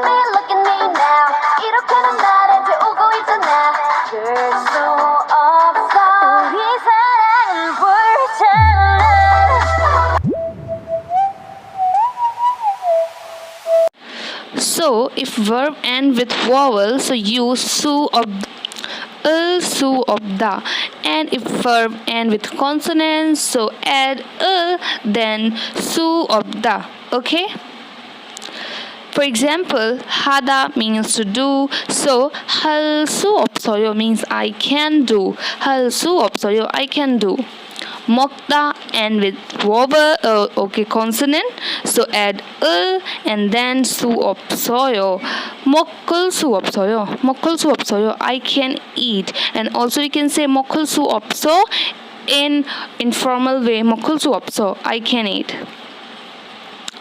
look at me now. 이렇게는 나를 태우고 있잖아. 줄 수 없어. 우리 사랑은 불타올라. So if verb end with vowel, so use su of su of the, and if verb end with consonant, so add then su of the. Okay. For example, hada means to do, so 할 수 없어요 means I can do. 할 수 없어요, I can do. 먹다 and with vowel, consonant, so add and then 수 없어요. 먹을 수 없어요. 먹을 수 없어요, I can eat. And also you can say 먹을 수 없어 in informal way. 먹을 수 없어, I can eat.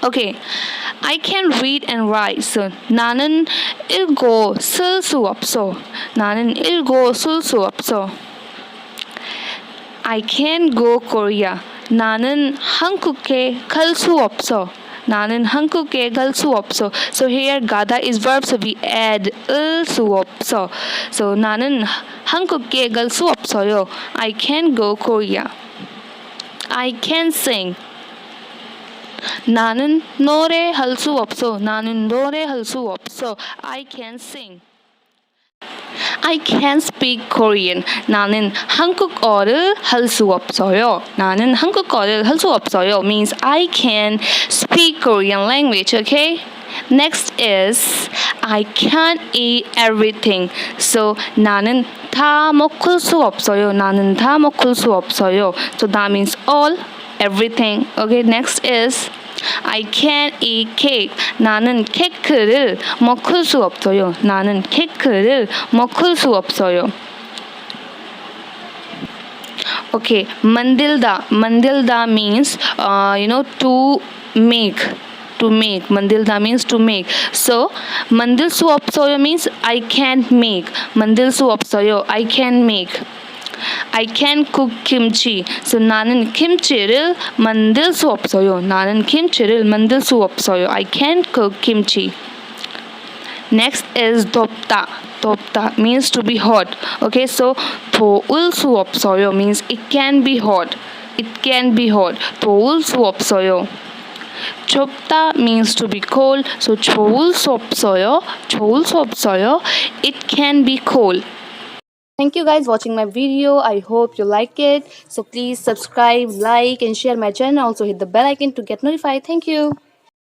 Okay, I can read and write. So 나는 읽고 쓸 수 없어. 나는 읽고 쓸 수 없어. I can go Korea. 나는 한국에 갈 수 없어. 나는 한국에 갈 수 없어. So here 가다 is verb, so we add 수 없어. So 나는 한국에 갈 수 없어요. I can go Korea. I can sing. 나는 노래할 수 없어. 나는 노래할 수 없어. I can sing. I can speak Korean. 나는 한국어를 할 수 없어요. 나는 한국어를 할 수 없어요 means I can speak Korean language. Okay. Next is I can't eat everything. So 나는 다 먹을 수 없어요. 나는 다 먹을 수 없어요. So that means all, everything. Okay. Next is I can't eat cake. 나는 케이크를 먹을 수 없어요. 나는 케이크를 먹을 수 없어요. Okay, 만들다. 만들다 means to make. To make. 만들다 means to make. So 만들 수 없어요 means I can't make. 만들 수 없어요, I can make. I can cook kimchi. So 나는 김치를 만들 수 없어요. 나는 김치를 만들 수 없어요. I can't cook kimchi. Next is 덥다. 덥다 means to be hot. Okay, so 더울 수 없어요 means it can be hot. It can be hot. 더울 수 없어요. 좁다 means to be cold. So 좋을 수 없어요. 좋을 수 없어요. It can be cold. Thank you guys watching my video. I hope you like it. So please subscribe, like and share my channel. Also hit the bell icon to get notified. Thank you.